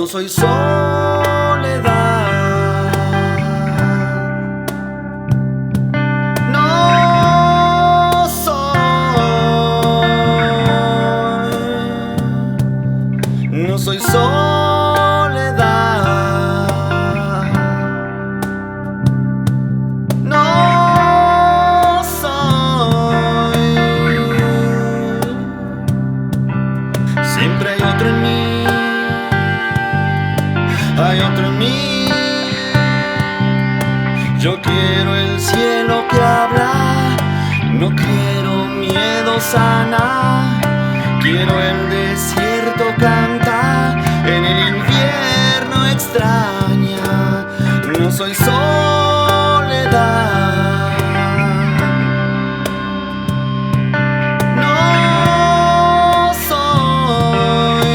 soy soledad. No soy soledad. No soy. Siempre hay otro en mí. Hay otro en mí. Yo quiero el cielo que habla. No quiero miedo sana. Quiero el desierto canta. En el infierno extraña. No soy soledad. No soy.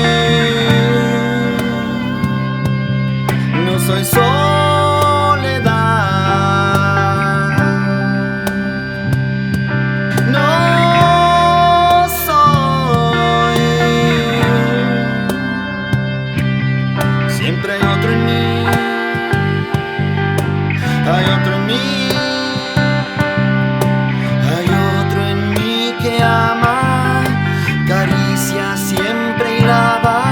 No soy soledad. No soy. Siempre hay otro en mí. Hay otro en mí. Hay otro en mí que ama, caricia siempre y lava.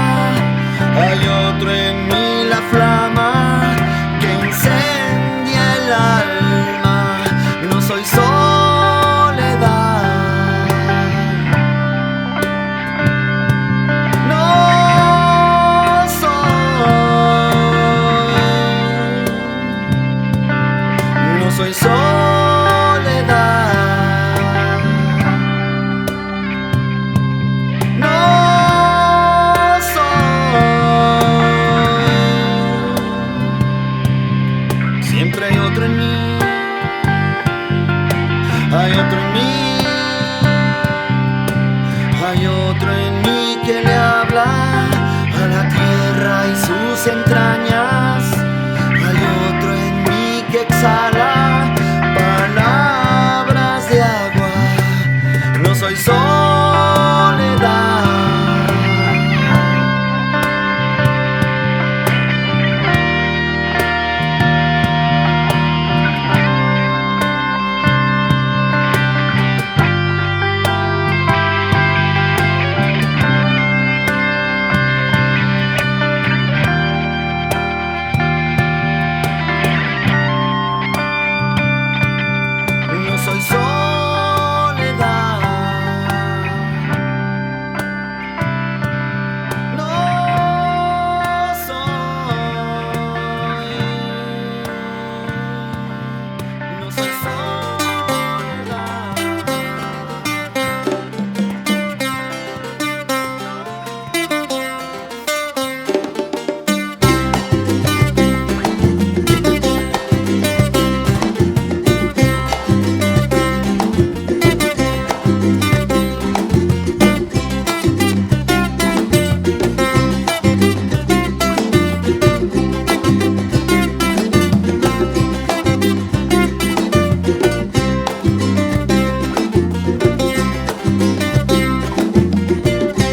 Hay otro en mí, la flama que incendia el alma. No soy soledad. No soy soledad. No soy. Siempre hay otro en mí. Hay otro en mí. Hay otro en mí que le habla a la tierra y sus entrañas. Hay otro en mí que exhala palabras de agua. No soy soledad. No soy soledad. No soy. No soy soledad.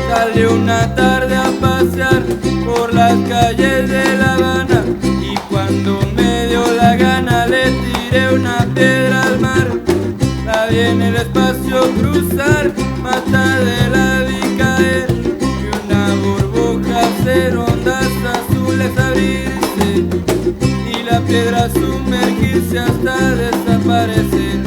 Salí una tarde a pasear por las calles de La Habana y cuando me dio la gana le tiré una piedra al mar. La vi en el espacio cruzar, mata de la vi caer y una burbuja hacer ondas azules abrirse y la piedra sumergirse hasta desaparecer.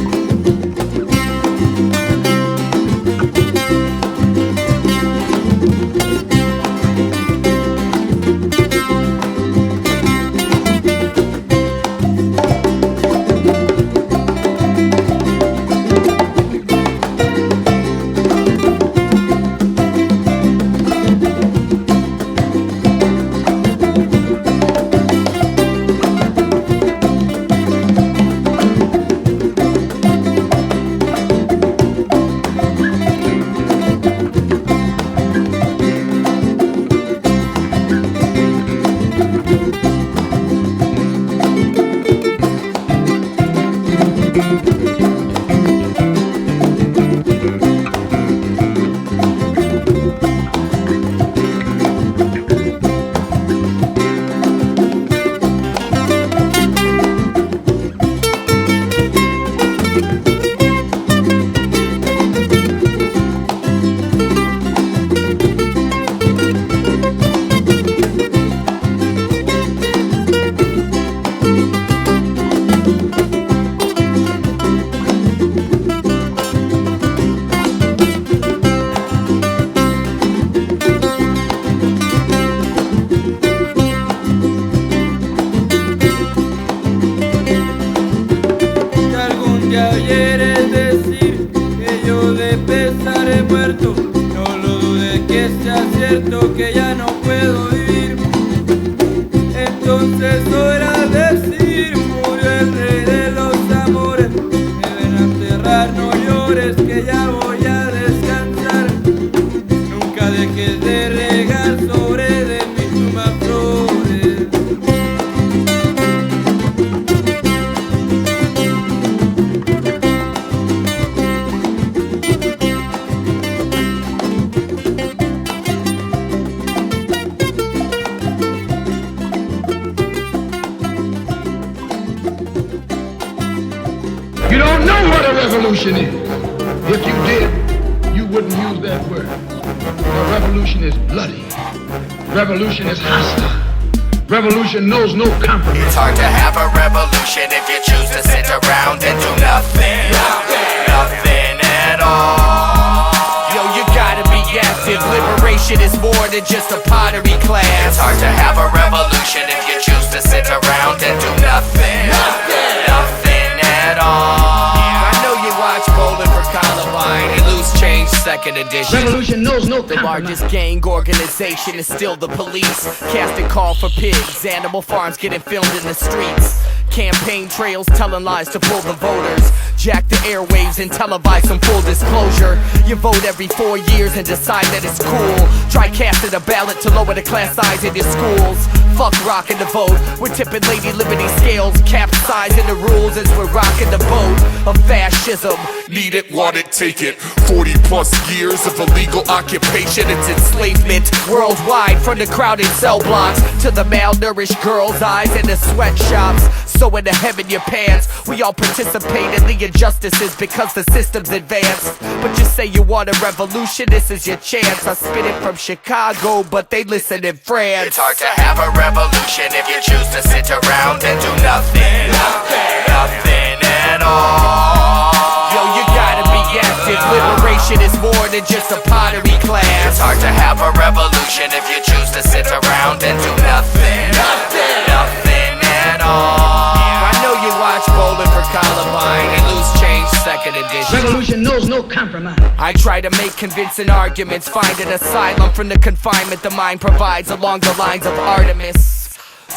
cierto que ya no puedo vivir. Entonces podrás decir, murió el rey de los amores. Me ven a enterrar, no llores, que ya voy a descansar. Nunca dejes de regar sobre de mi tumba flores. You don't know what a revolution is. If you did, you wouldn't use that word. A revolution is bloody. Revolution is hostile. Revolution knows no compromise. It's hard to have a revolution if you choose to sit around and do nothing. Nothing at all. Yo, you gotta be active. Liberation is more than just a pottery class. It's hard to have a revolution if you choose to sit around and do nothing. Nothing at all. I know you watch Bowling for Columbine and Loose Change Second Edition. Revolution knows no The compromise. largest gang organization is still the police. Casting call for pigs, animal farms getting filmed in the streets. Campaign trails telling lies to pull the voters. Jack the airwaves and televise some full disclosure. You vote every 4 years and decide that it's cool. Try casting a ballot to lower the class size in your schools. Fuck rocking the vote. We're tipping Lady Liberty scales, capsizing the rules as we're rocking the boat of fascism. Need it, want it, take it. 40 plus years of illegal occupation. It's enslavement worldwide, from the crowded cell blocks to the malnourished girls' eyes in the sweatshops. So in the hem in your pants, we all participate in the injustices because the system's advanced. But you say you want a revolution, this is your chance. I spit it from Chicago, but they listen in France. It's hard to have a revolution if you choose to sit around and do nothing. Nothing at all. Yo, you gotta be active. Liberation is more than just a pottery class. It's hard to have a revolution if you choose to sit around and do nothing. Nothing at all. I know you watch Bowling for Columbine and Loose Change Second Edition. Revolution knows no compromise. I try to make convincing arguments, find an asylum from the confinement the mind provides along the lines of Artemis.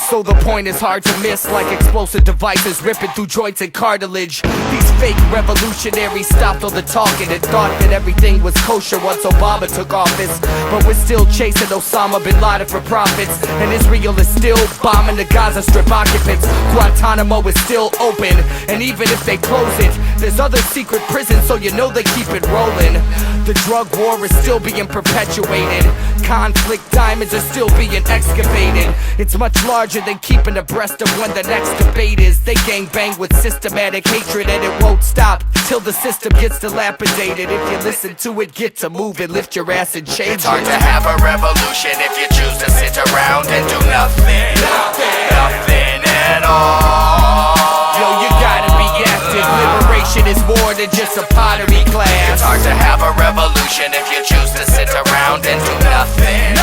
So the point is hard to miss, like explosive devices ripping through joints and cartilage. These fake revolutionaries stopped all the talking and thought that everything was kosher once Obama took office. But we're still chasing Osama bin Laden for profits, and Israel is still bombing the Gaza Strip occupants. Guantanamo is still open, and even if they close it, there's other secret prisons, so you know they keep it rolling. The drug war is still being perpetuated. Conflict diamonds are still being excavated. It's much larger than keeping abreast of when the next debate is. They gangbang with systematic hatred, and it won't stop till the system gets dilapidated. If you listen to it, get to moving, lift your ass and change It's hard it. to have a revolution if you choose to sit around and do nothing. Nothing at all. Yo, you gotta be active. Liberation is more than just a pottery class. It's hard to have a revolution if you choose to sit around and do nothing.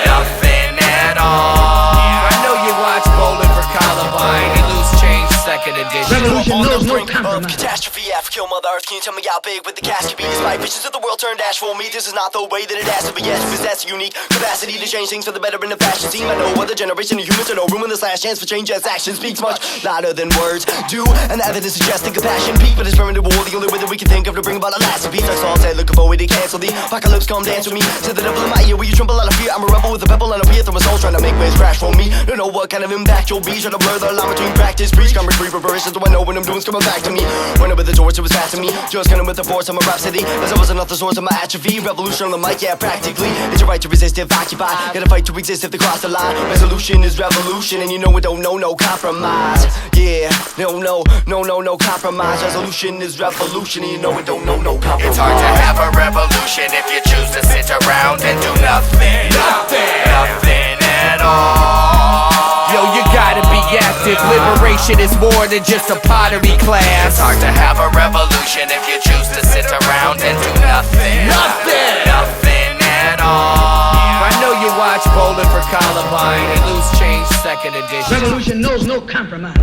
Nothing at all. I know you watch Bowling for Columbine and Loose Change Second Edition. Revolution On knows the no brink of compromise. catastrophe, after kill Mother Earth. Can you tell me how big with the cash could be? Despite visions of the world turned ash for me, this is not the way that it has to be. Yes, possess a unique capacity to change things for the better in the fashion scene. I know other generation of humans are no room in this last chance for change, as action speaks much louder than words do. And evidence suggesting compassion peak, but it's permanent war, the only way that we can think of to bring about a lasting peace. I saw said looking forward to cancel the apocalypse, come dance with me. To the devil in my ear, will you tremble out of fear? I'm a rebel with a pebble and a peer through my soul, trying to make waves crash for me. Don't know what kind of impact you'll be, trying to blur the line between practice, preach, come free preparations. Do I know when I'm doing's coming back to me? Running with the torch, it was fast to me. Just gunning with the force of my rhapsody, as I was not the source of my atrophy. Revolution on the mic, yeah, practically. It's your right to resist if occupied. Gotta fight to exist if they cross the line. Resolution is revolution, and you know it don't know no compromise. Yeah, no compromise. Resolution is revolution, and you know it don't know no compromise. It's hard to have a revolution if you choose to sit around and do nothing. Nothing at all. Yo, you gotta be active. Liberation is more than just a pottery class. It's hard to have a revolution if you choose to sit around and do nothing. Nothing at all. I know you watch Bowling for Columbine and Loose Change Second Edition. Revolution knows no compromise.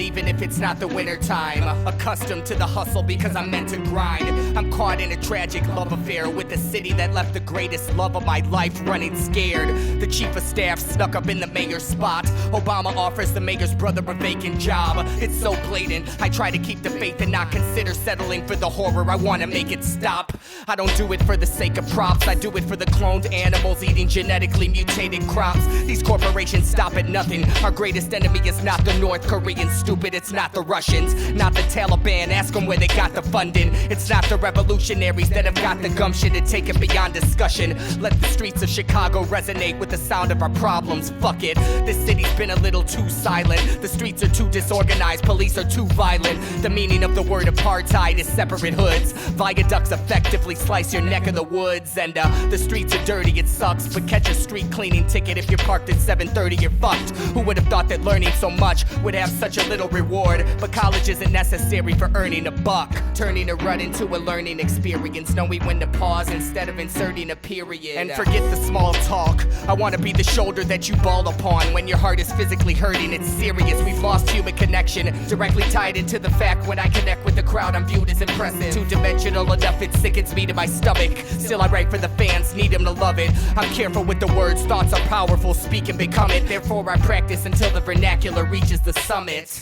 even if it's not the winter time. Accustomed to the hustle because I'm meant to grind. I'm caught in a tragic love affair with the city that left the greatest love of my life running scared. The chief of staff snuck up in the mayor's spot. Obama offers the mayor's brother a vacant job. It's so blatant, I try to keep the faith and not consider settling for the horror. I wanna make it stop. I don't do it for the sake of props, I do it for the cloned animals eating genetically mutated crops. These corporations stop at nothing. Our greatest enemy is not the North Koreans, stupid, it's not the Russians, not the Taliban, ask them where they got the funding. It's not the revolutionaries that have got the gumption to take it beyond discussion. Let the streets of Chicago resonate with the sound of our problems, fuck it. This city's been a little too silent. The streets are too disorganized, police are too violent. The meaning of the word apartheid is separate hoods. Viaducts effectively slice your neck of the woods. And the streets are dirty, it sucks, but catch a street cleaning ticket if you're parked at 7:30, you're fucked. Who would have thought that learning so much would have such a little reward? But college isn't necessary for earning a buck. Turning a rut into a learning experience, knowing when to pause instead of inserting a period. And forget the small talk, I wanna be the shoulder that you bawl upon when your heart is physically hurting. It's serious, we've lost human connection, directly tied into the fact when I connect with the crowd I'm viewed as impressive. Two-dimensional enough it sickens me to my stomach. Still I write for the fans, need them to love it. I'm careful with the words, thoughts are powerful, speak and become it. Therefore I practice until the vernacular reaches the summit.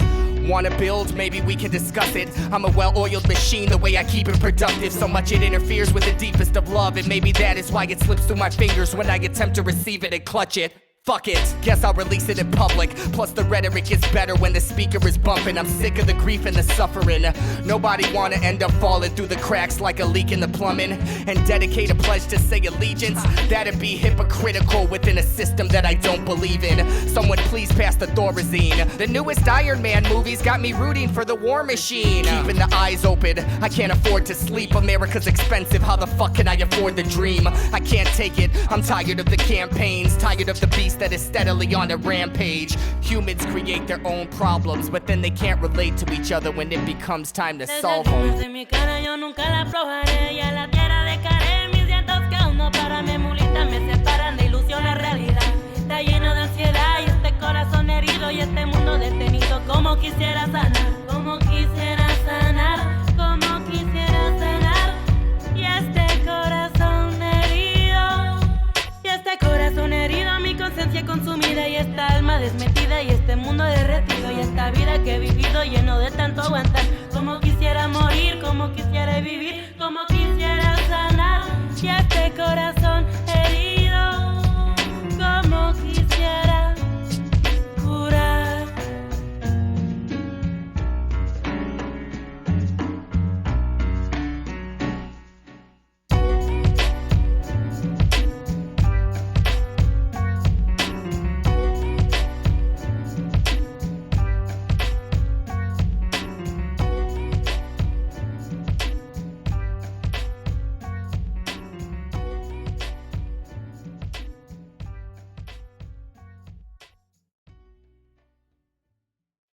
Wanna build? Maybe we can discuss it. I'm a well-oiled machine, the way I keep it productive. So much it interferes with the deepest of love, and maybe that is why it slips through my fingers when I attempt to receive it and clutch it. Fuck it, guess I'll release it in public. Plus the rhetoric is better when the speaker is bumping. I'm sick of the grief and the suffering. Nobody wanna end up falling through the cracks like a leak in the plumbing. And dedicate a pledge to say allegiance, that'd be hypocritical within a system that I don't believe in. Someone please pass the Thorazine. The newest Iron Man movies got me rooting for the war machine. Keeping the eyes open, I can't afford to sleep. America's expensive, how the fuck can I afford the dream? I can't take it, I'm tired of the campaigns, tired of the beast that is steadily on a rampage. Humans create their own problems, but then they can't relate to each other when it becomes time to solve them. En mi cara yo nunca la aflojaré, y a la tierra dejaré mis llantos que aún no paran, me mulitan, me separan de ilusión a realidad. Está lleno de ansiedad y este corazón herido y este mundo detenido como quisiera sanar.